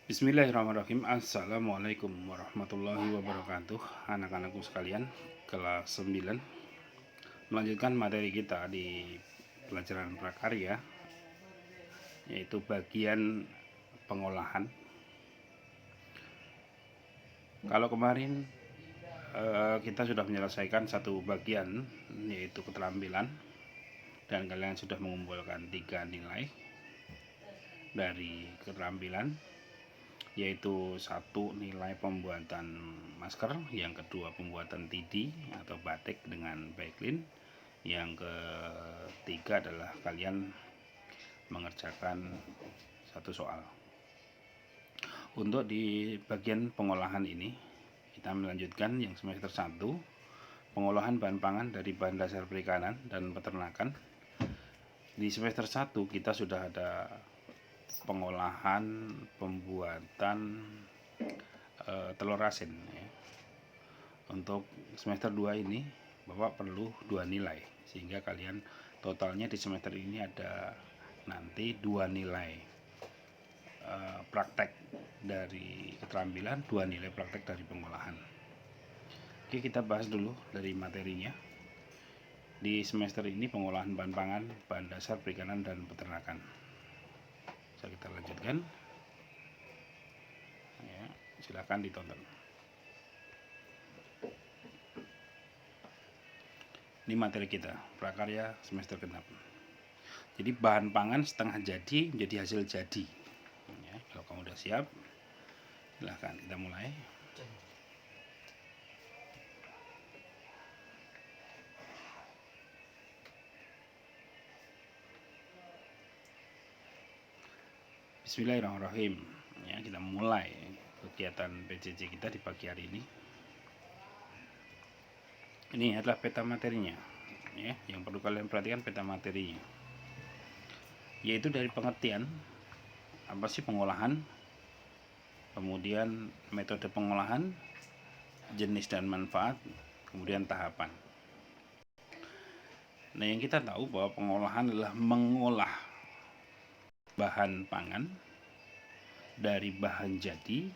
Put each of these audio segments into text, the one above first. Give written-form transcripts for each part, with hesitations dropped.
Bismillahirrahmanirrahim. Assalamualaikum warahmatullahi wabarakatuh. Anak-anakku sekalian, kelas 9 melanjutkan materi kita di pelajaran prakarya, yaitu bagian pengolahan. Kalau kemarin kita sudah menyelesaikan satu bagian, yaitu keterampilan, dan kalian sudah mengumpulkan 3 nilai dari keterampilan, yaitu satu nilai pembuatan masker, yang kedua pembuatan tidi atau batik dengan backlin, yang ketiga adalah kalian mengerjakan satu soal. Untuk di bagian pengolahan ini kita melanjutkan yang semester 1, pengolahan bahan pangan dari bahan dasar perikanan dan peternakan. Di semester 1 kita sudah ada pengolahan pembuatan telur asin ya. Untuk semester 2 ini Bapak perlu 2 nilai, sehingga kalian totalnya di semester ini ada nanti 2 nilai praktek dari keterampilan, 2 nilai praktek dari pengolahan. Oke, kita bahas dulu dari materinya. Di semester ini pengolahan bahan pangan, bahan dasar perikanan dan peternakan. Bisa kita lanjutkan ya, silakan ditonton. Ini materi kita prakarya semester genap. Jadi bahan pangan setengah jadi menjadi hasil jadi ya. Kalau kamu udah siap, silahkan kita mulai. Bismillahirrahmanirrahim ya, kita mulai kegiatan PJJ kita di pagi hari ini. Ini adalah peta materinya ya, yang perlu kalian perhatikan peta materinya, yaitu dari pengertian apa sih pengolahan, kemudian metode pengolahan, jenis dan manfaat, kemudian tahapan. Nah, yang kita tahu bahwa pengolahan adalah mengolah bahan pangan dari bahan jadi,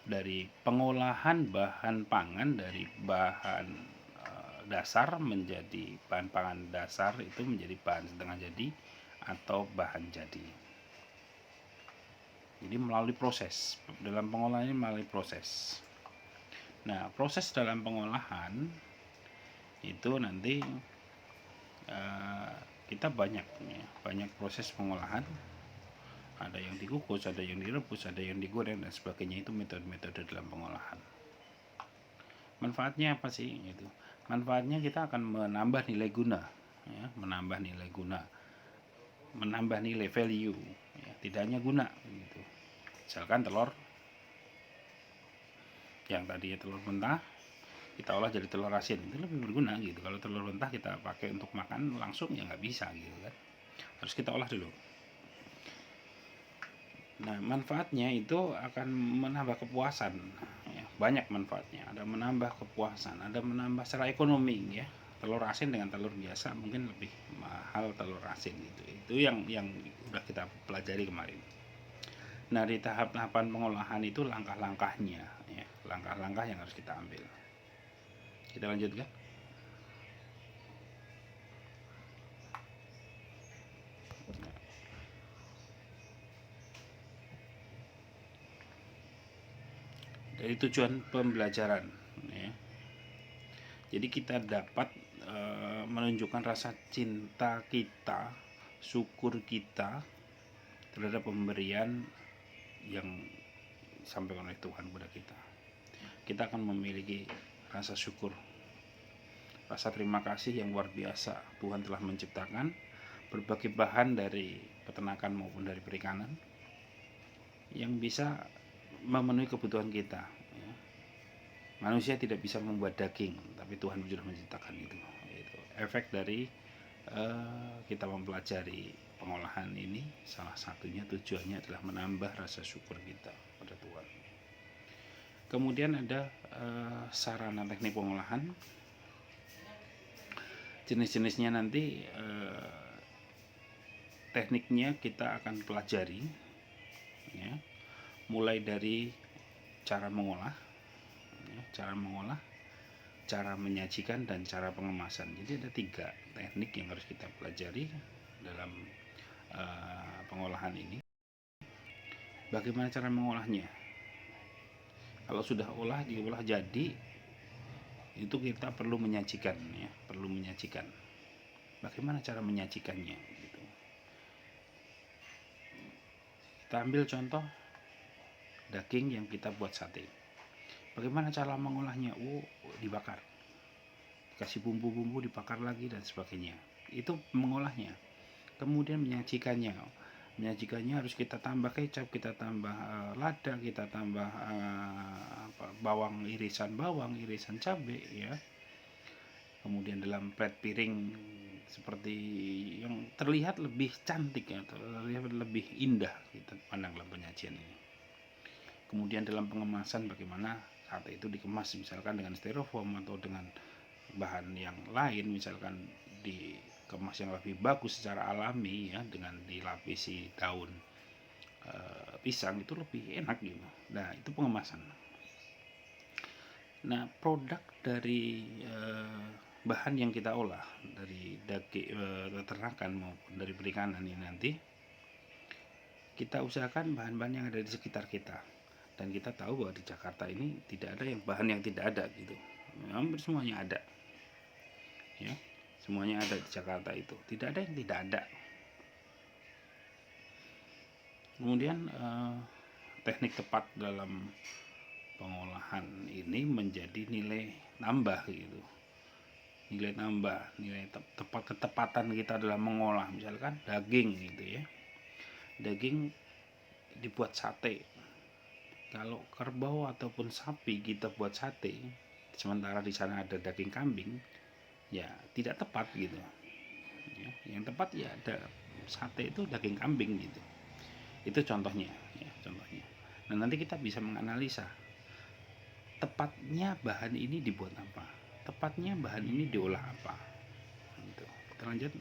dari pengolahan bahan pangan dari bahan dasar menjadi bahan pangan dasar, itu menjadi bahan setengah jadi atau bahan jadi. Jadi melalui proses, dalam pengolahan ini melalui proses. Nah, proses dalam pengolahan itu nanti kita banyak proses pengolahan. Ada yang dikukus, ada yang direbus, ada yang digoreng dan sebagainya. Itu metode-metode dalam pengolahan. Manfaatnya apa sih? Itu manfaatnya kita akan menambah nilai guna ya, menambah nilai value ya, tidak hanya guna gitu. Misalkan telur yang tadinya telur mentah kita olah jadi telur asin, itu lebih berguna gitu. Kalau telur mentah kita pakai untuk makan langsung ya nggak bisa gitu kan, harus kita olah dulu. Nah, manfaatnya itu akan menambah kepuasan ya, banyak manfaatnya. Ada menambah kepuasan, ada menambah secara ekonomi ya. Telur asin dengan telur biasa mungkin lebih mahal telur asin gitu. Itu yang udah kita pelajari kemarin. Nah, di tahap-tahapan pengolahan itu langkah-langkahnya ya, langkah-langkah yang harus kita ambil. Kita lanjutkan. Dari tujuan pembelajaran ya. Jadi kita dapat menunjukkan rasa cinta kita, syukur kita terhadap pemberian yang disampaikan oleh Tuhan kepada kita. Kita akan memiliki rasa syukur, rasa terima kasih yang luar biasa. Tuhan telah menciptakan berbagai bahan dari peternakan maupun dari perikanan yang bisa memenuhi kebutuhan kita ya. Manusia tidak bisa membuat daging, tapi Tuhan sudah menciptakan itu. Efek dari kita mempelajari pengolahan ini, salah satunya tujuannya adalah menambah rasa syukur kita pada Tuhan. Kemudian ada sarana teknik pengolahan. Jenis-jenisnya nanti tekniknya kita akan pelajari ya. Mulai dari cara mengolah, ya, cara menyajikan, dan cara pengemasan. Jadi ada 3 teknik yang harus kita pelajari dalam pengolahan ini. Bagaimana cara mengolahnya? Kalau sudah diolah jadi, itu kita perlu menyajikan, ya, perlu menyajikan. Bagaimana cara menyajikannya? Gitu. Kita ambil contoh daging yang kita buat sate. Bagaimana cara mengolahnya? Dibakar, kasih bumbu-bumbu, dibakar lagi dan sebagainya. Itu mengolahnya. Kemudian menyajikannya harus kita tambah kecap, kita tambah lada, kita tambah irisan bawang, irisan cabai, ya. Kemudian dalam plate piring seperti yang terlihat lebih cantik, ya, terlihat lebih indah kita pandang dalam penyajian ini. Kemudian dalam pengemasan, bagaimana sate itu dikemas, misalkan dengan styrofoam atau dengan bahan yang lain, misalkan dikemas yang lebih bagus secara alami, ya, dengan dilapisi daun pisang, itu lebih enak gitu. Nah, itu pengemasan. Nah, produk dari bahan yang kita olah dari daging peternakan maupun dari perikanan ini, nanti kita usahakan bahan-bahan yang ada di sekitar kita. Dan kita tahu bahwa di Jakarta ini tidak ada yang bahan yang tidak ada gitu. Hampir semuanya ada. Ya, semuanya ada di Jakarta itu. Tidak ada yang tidak ada. Kemudian teknik tepat dalam pengolahan ini menjadi nilai tambah gitu. Nilai tambah, ketepatan kita dalam mengolah, misalkan daging gitu, ya. Daging dibuat sate. Kalau kerbau ataupun sapi kita buat sate, sementara di sana ada daging kambing, ya tidak tepat gitu. Ya, yang tepat ya ada sate itu daging kambing gitu. Itu contohnya, ya, contohnya. Nah, nanti kita bisa menganalisa tepatnya bahan ini dibuat apa, tepatnya bahan ini diolah apa. Gitu. Kita lanjut.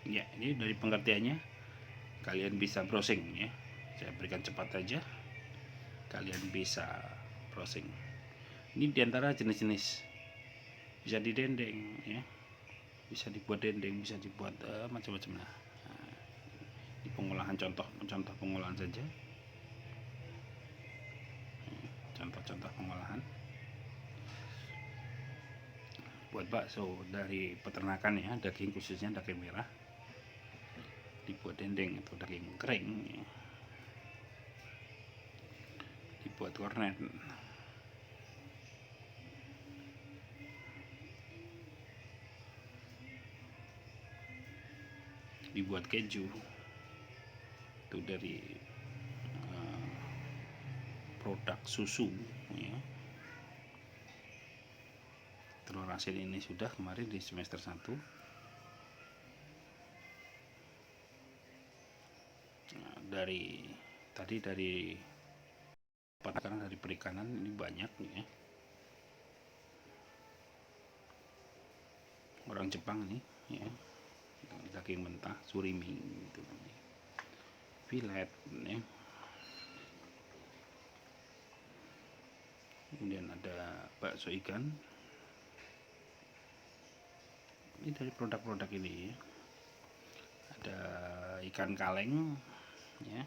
Ya, ini dari pengertiannya kalian bisa browsing, ya. Saya berikan cepat aja. Kalian bisa browsing. Ini diantara jenis-jenis, bisa didendeng, ya, bisa dibuat dendeng, bisa dibuat macam-macam. Nah, di pengolahan, contoh pengolahan saja, contoh pengolahan buat bakso dari peternakan, ya, daging khususnya daging merah dibuat dendeng atau daging kering, ya, dibuat kornet, dibuat keju itu dari produk susu, ya. Telur asin ini sudah kemarin di semester 1. Nah, dari perikanan ini banyak, ya. Orang Jepang nih, ya, daging mentah surimi gitu, filet, ya. Kemudian ada bakso ikan. Ini dari produk-produk ini, ya. Ada ikan kaleng, ya.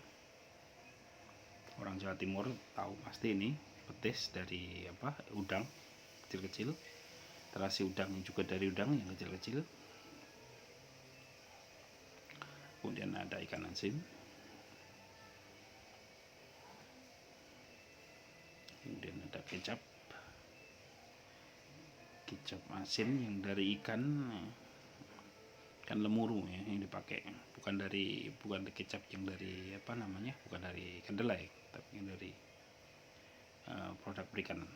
Orang Jawa Timur tahu pasti ini betis dari udang kecil-kecil. Terasi udang juga dari udang yang kecil-kecil. Kemudian ada ikan asin. Kemudian ada kecap asin yang dari ikan lemuru, ya, yang dipakai, bukan kecap yang dari bukan dari kedelai, tapi yang dari produk perikanan.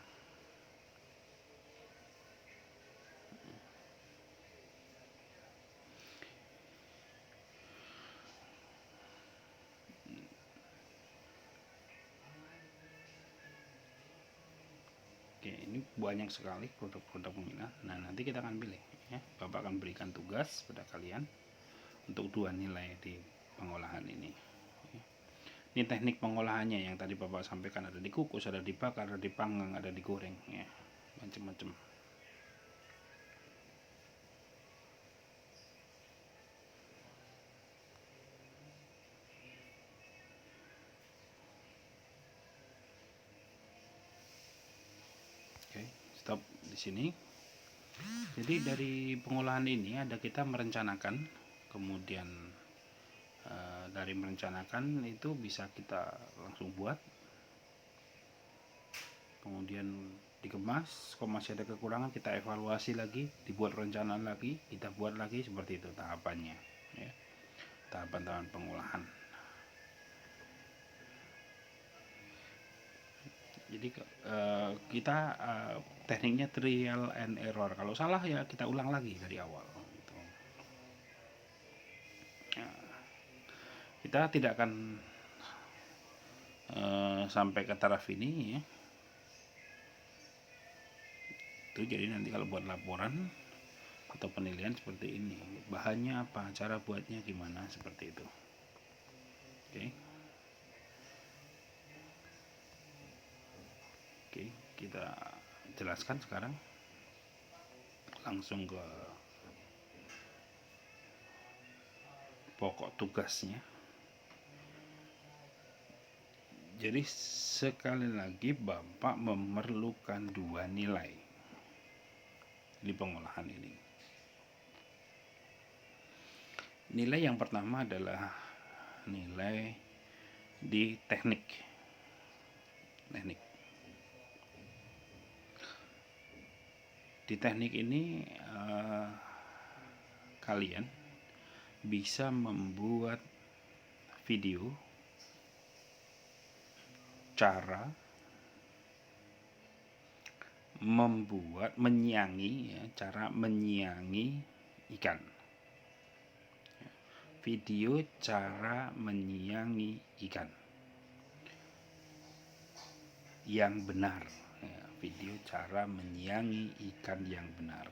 Oke, ini banyak sekali produk-produk peminat. Nah, nanti kita akan pilih ya. Bapak akan berikan tugas pada kalian untuk 2 nilai di pengolahan ini. Ini teknik pengolahannya yang tadi Bapak sampaikan, ada dikukus, ada dibakar, ada dipanggang, ada digoreng ya. Macam-macam. Oke, stop di sini. Jadi dari pengolahan ini ada kita merencanakan, kemudian dari merencanakan itu bisa kita langsung buat, kemudian dikemas. Kalau masih ada kekurangan kita evaluasi lagi, dibuat rencana lagi, kita buat lagi, seperti itu tahapannya ya. Tahapan-tahapan pengolahan. Jadi kita tekniknya trial and error. Kalau salah ya kita ulang lagi dari awal gitu. Ya, kita tidak akan sampai ke taraf ini ya. Itu jadi nanti kalau buat laporan atau penilaian seperti ini, bahannya apa, cara buatnya gimana, seperti itu. Oke, kita jelaskan sekarang langsung ke pokok tugasnya. Jadi sekali lagi Bapak memerlukan 2 nilai di pengolahan ini. Nilai yang pertama adalah nilai di teknik. Di teknik ini kalian bisa membuat video cara menyiangi ya, cara menyiangi ikan. Video cara menyiangi ikan yang benar ya, video cara menyiangi ikan yang benar.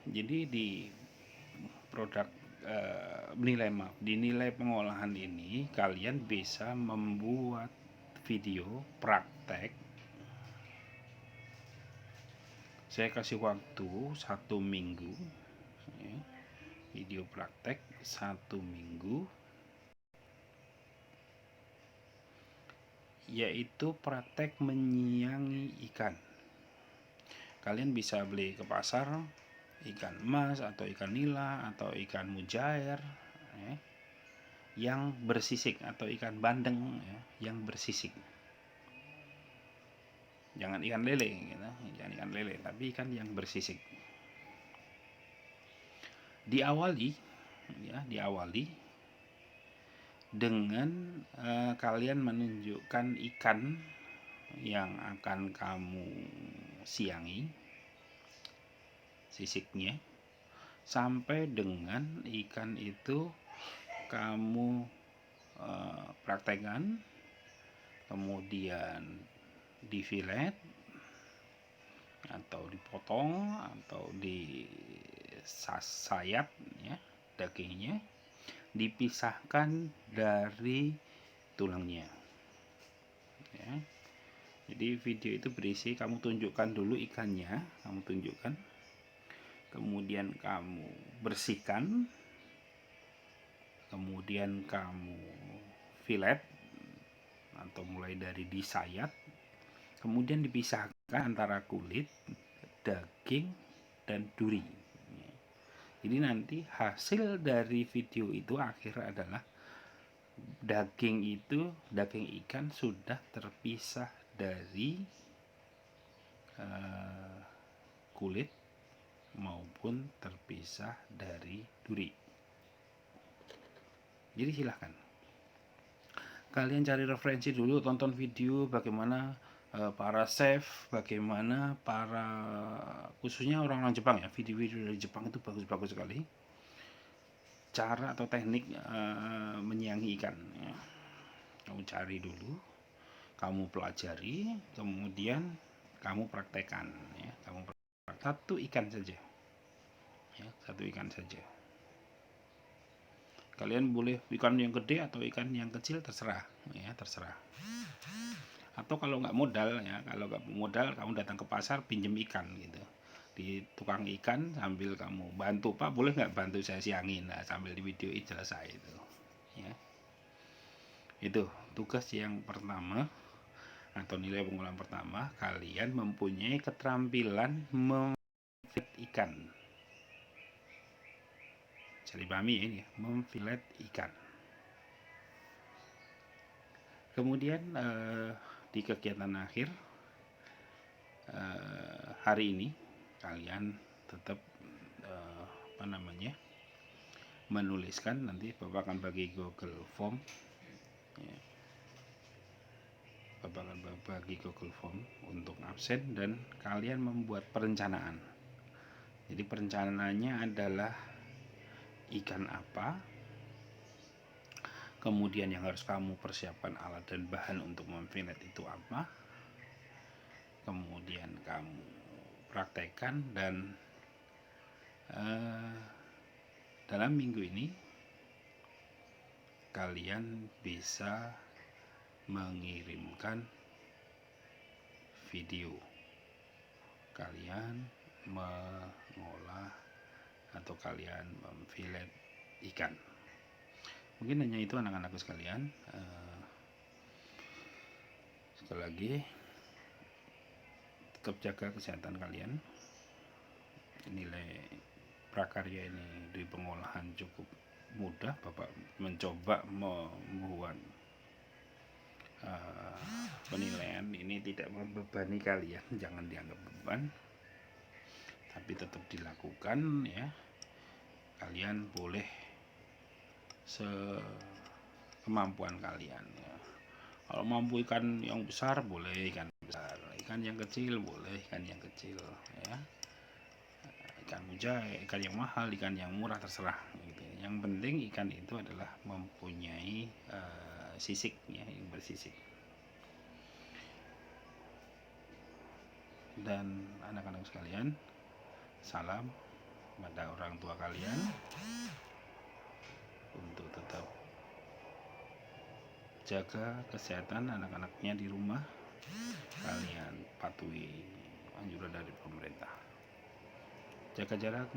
Jadi di produk di nilai pengolahan ini kalian bisa membuat video praktek. Saya kasih waktu 1 minggu ya, video praktek 1 minggu, yaitu praktek menyiangi ikan. Kalian bisa beli ke pasar ikan emas atau ikan nila atau ikan mujair ya, yang bersisik, atau ikan bandeng ya, yang bersisik. Jangan ikan lele gitu. Jangan ikan lele, tapi ikan yang bersisik. Diawali dengan kalian menunjukkan ikan yang akan kamu siangi sisiknya, sampai dengan ikan itu kamu praktekkan, kemudian difilet atau dipotong atau disayat ya, dagingnya dipisahkan dari tulangnya ya. Jadi video itu berisi kamu tunjukkan dulu ikannya, kemudian kamu bersihkan, kemudian kamu filet atau mulai dari disayat, kemudian dipisahkan antara kulit, daging, dan duri. Jadi nanti hasil dari video itu akhir adalah daging ikan sudah terpisah dari kulit maupun terpisah dari duri. Jadi silahkan kalian cari referensi dulu, tonton video bagaimana para chef, bagaimana para khususnya orang-orang Jepang ya, video-video dari Jepang itu bagus-bagus sekali cara atau teknik menyiangi ikan ya. Kamu cari dulu, kamu pelajari, kemudian kamu praktekkan ya. Kamu praktekkan satu ikan saja ya, satu ikan saja. Kalian boleh ikan yang gede atau ikan yang kecil, terserah ya, terserah. Atau kalau nggak modal ya, kalau nggak modal kamu datang ke pasar pinjem ikan gitu di tukang ikan, sambil kamu bantu, Pak boleh nggak bantu saya siangin, nah, sambil di videoin selesai itu ya. Itu tugas yang pertama atau nilai pengolahan pertama, kalian mempunyai keterampilan memfilet ikan. Jadi dipahami ya, ini memfilet ikan. Kemudian di kegiatan akhir hari ini kalian tetap menuliskan, nanti Bapak akan bagi Google Form ya. Bapak akan bagi Google Form untuk absen, dan kalian membuat perencanaan. Jadi perencanaannya adalah ikan apa, kemudian yang harus kamu persiapkan alat dan bahan untuk memfilet itu apa, kemudian kamu praktekkan, dan dalam minggu ini kalian bisa mengirimkan video kalian mengolah atau kalian memfilet ikan. Mungkin hanya itu anak-anakku sekalian. Sekali lagi, tetap jaga kesehatan kalian. Nilai prakarya ini di pengolahan cukup mudah. Bapak mencoba membuat penilaian ini tidak membebani kalian, jangan dianggap beban, tapi tetap dilakukan ya. Kalian boleh sekemampuan kalian ya. Kalau mampu ikan yang besar boleh ikan besar, ikan yang kecil boleh ikan yang kecil ya. Ikan mujair, ikan yang mahal, ikan yang murah, terserah gitu. Yang penting ikan itu adalah mempunyai sisik ya, yang bersisik. Dan anak-anak sekalian, salam pada orang tua kalian untuk tetap jaga kesehatan anak-anaknya di rumah. Kalian patuhi anjuran dari pemerintah, jaga jarak,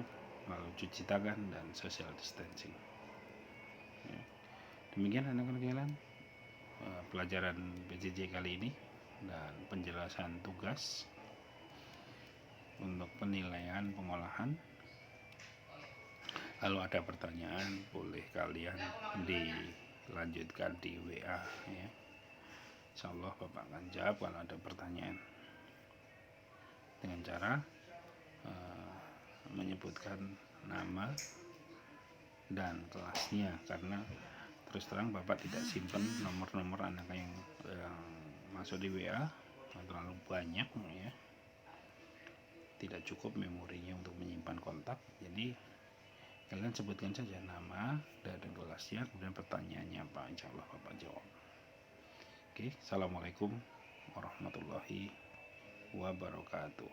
lalu cuci tangan, dan social distancing ya. Demikian anak-anak sekalian, pelajaran PJJ kali ini dan penjelasan tugas untuk penilaian pengolahan. Kalau ada pertanyaan boleh kalian dilanjutkan di WA ya. Insyaallah Bapak akan jawab kalau ada pertanyaan dengan cara menyebutkan nama dan kelasnya, karena terus terang Bapak tidak simpan nomor-nomor anak yang masuk di WA terlalu banyak ya, tidak cukup memorinya untuk menyimpan kontak. Jadi kalian sebutkan saja nama dan kelasnya, kemudian pertanyaannya apa, insyaallah Bapak jawab. Oke, assalamualaikum warahmatullahi wabarakatuh.